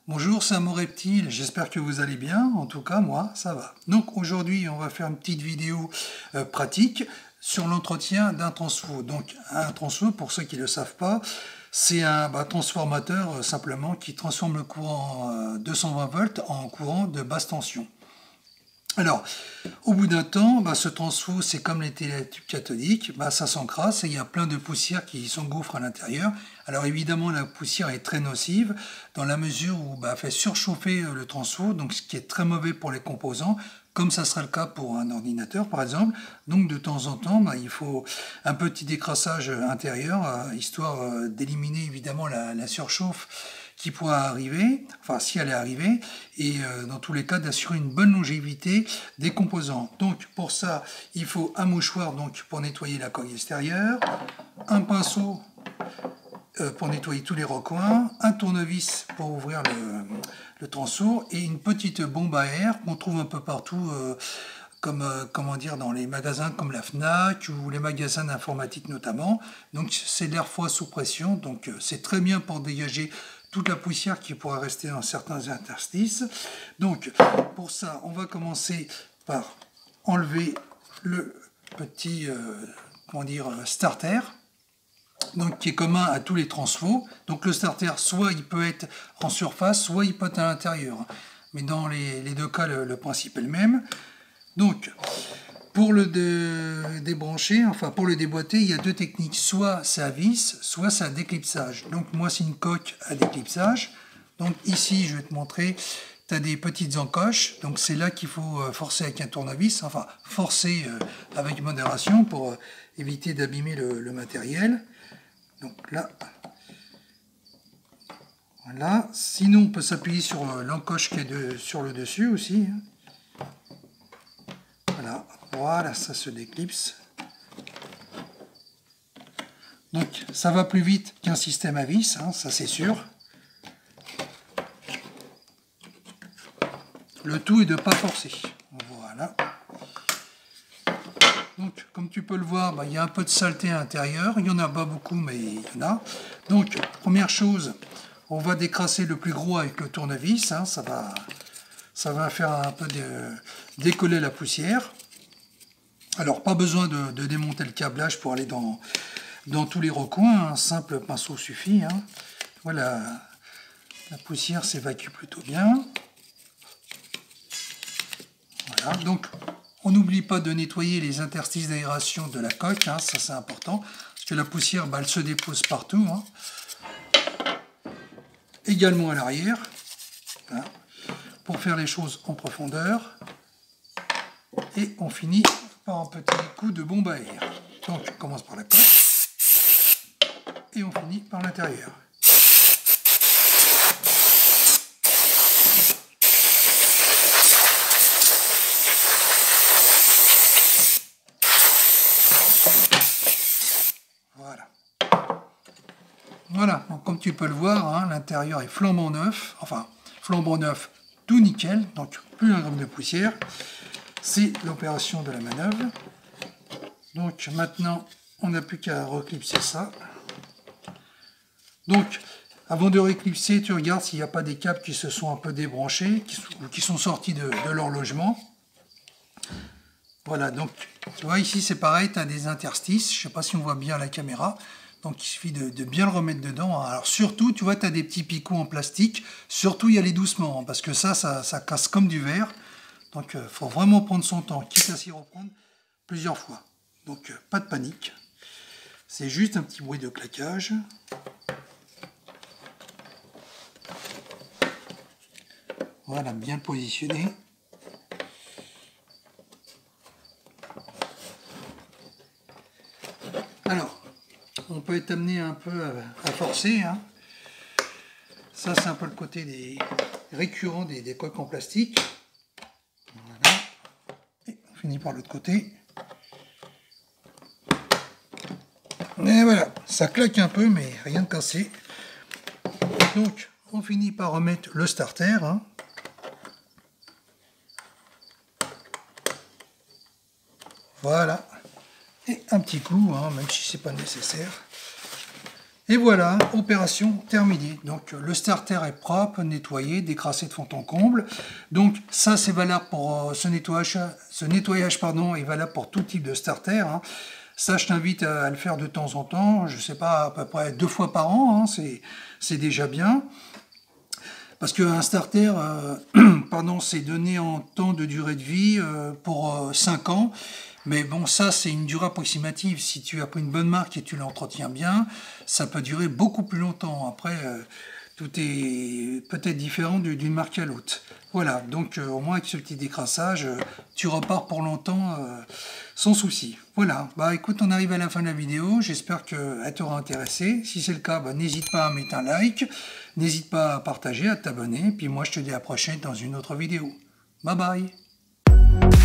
Bonjour, c'est Amo Reptile, j'espère que vous allez bien, en tout cas moi ça va. Donc aujourd'hui on va faire une petite vidéo pratique sur l'entretien d'un transfo. Donc un transfo, pour ceux qui ne le savent pas, c'est un transformateur simplement qui transforme le courant 220 volts en courant de basse tension. Alors, au bout d'un temps, ce transfo, c'est comme les télétubes cathodiques, ça s'encrasse et il y a plein de poussière qui s'engouffre à l'intérieur. Alors évidemment, la poussière est très nocive dans la mesure où elle fait surchauffer le transfo, donc ce qui est très mauvais pour les composants, comme ça sera le cas pour un ordinateur par exemple. Donc de temps en temps, il faut un petit décrassage intérieur, histoire d'éliminer évidemment la surchauffe qui pourra arriver, enfin si elle est arrivée, et dans tous les cas d'assurer une bonne longévité des composants. Donc pour ça, il faut un mouchoir pour nettoyer la coque extérieure, un pinceau pour nettoyer tous les recoins, un tournevis pour ouvrir le transfo et une petite bombe à air qu'on trouve un peu partout dans les magasins comme la Fnac ou les magasins d'informatique notamment. Donc c'est de l'air froid sous pression, donc c'est très bien pour dégager toute la poussière qui pourrait rester dans certains interstices. Donc pour ça, on va commencer par enlever le petit starter, donc qui est commun à tous les transfos. Donc le starter, soit il peut être en surface, soit il peut être à l'intérieur. Mais dans les deux cas, le principe est le même. Donc pour le débrancher, pour le déboîter, il y a deux techniques. Soit c'est à vis, soit c'est à déclipsage. Donc moi c'est une coque à déclipsage. Donc ici je vais te montrer, tu as des petites encoches. Donc c'est là qu'il faut forcer avec un tournevis, forcer avec modération pour éviter d'abîmer le matériel. Donc là, voilà. Sinon on peut s'appuyer sur l'encoche qui est sur le dessus aussi. Voilà, ça se déclipse. Donc ça va plus vite qu'un système à vis, ça c'est sûr. Le tout est de ne pas forcer. Voilà. Donc comme tu peux le voir, il y a un peu de saleté à l'intérieur. Il n'y en a pas beaucoup, mais il y en a. Donc première chose, on va décrasser le plus gros avec le tournevis. Ça va faire un peu décoller la poussière. Alors, pas besoin de démonter le câblage pour aller dans tous les recoins. Un simple pinceau suffit. Voilà, la poussière s'évacue plutôt bien. Voilà, donc on n'oublie pas de nettoyer les interstices d'aération de la coque. Ça, c'est important, parce que la poussière, elle se dépose partout. Également à l'arrière, pour faire les choses en profondeur. Et on finit par un petit coup de bombe à air. Donc on commence par la coque et on finit par l'intérieur. Voilà, donc comme tu peux le voir, l'intérieur est flambant neuf, tout nickel, donc plus un gramme de poussière. C'est l'opération de la manœuvre. Donc maintenant, on n'a plus qu'à reclipser ça. Donc, avant de reclipser, tu regardes s'il n'y a pas des câbles qui se sont un peu débranchés, qui sont sortis de leur logement. Voilà, donc tu vois ici c'est pareil, tu as des interstices, je ne sais pas si on voit bien à la caméra. Donc il suffit de bien le remettre dedans. Alors surtout, tu vois, tu as des petits picots en plastique, surtout y aller doucement, parce que ça casse comme du verre. Donc il faut vraiment prendre son temps, quitte à s'y reprendre plusieurs fois. Donc pas de panique. C'est juste un petit bruit de claquage. Voilà, bien le positionner. Alors, on peut être amené un peu à forcer. Ça, c'est un peu le côté des récurrents des coques en plastique. Voilà. Et on finit par l'autre côté. Et voilà, ça claque un peu, mais rien de cassé. Donc, on finit par remettre le starter. Voilà. Et un petit clou, hein, même si c'est pas nécessaire. Et voilà, opération terminée. Donc le starter est propre, nettoyé, décrassé de fond en comble. Donc ça c'est valable pour ce nettoyage est valable pour tout type de starter. Hein. Ça je t'invite à le faire de temps en temps, je sais pas, à peu près 2 fois par an, hein, c'est déjà bien. Parce qu'un starter, c'est donné en temps de durée de vie pour 5 ans. Mais bon, ça, c'est une durée approximative. Si tu as pris une bonne marque et tu l'entretiens bien, ça peut durer beaucoup plus longtemps. Après, tout est peut-être différent d'une marque à l'autre. Voilà, donc au moins avec ce petit décrassage, tu repars pour longtemps sans souci. Voilà, bah écoute, on arrive à la fin de la vidéo. J'espère qu'elle t'aura intéressé. Si c'est le cas, bah, n'hésite pas à mettre un like. N'hésite pas à partager, à t'abonner. Puis moi, je te dis à la prochaine dans une autre vidéo. Bye bye.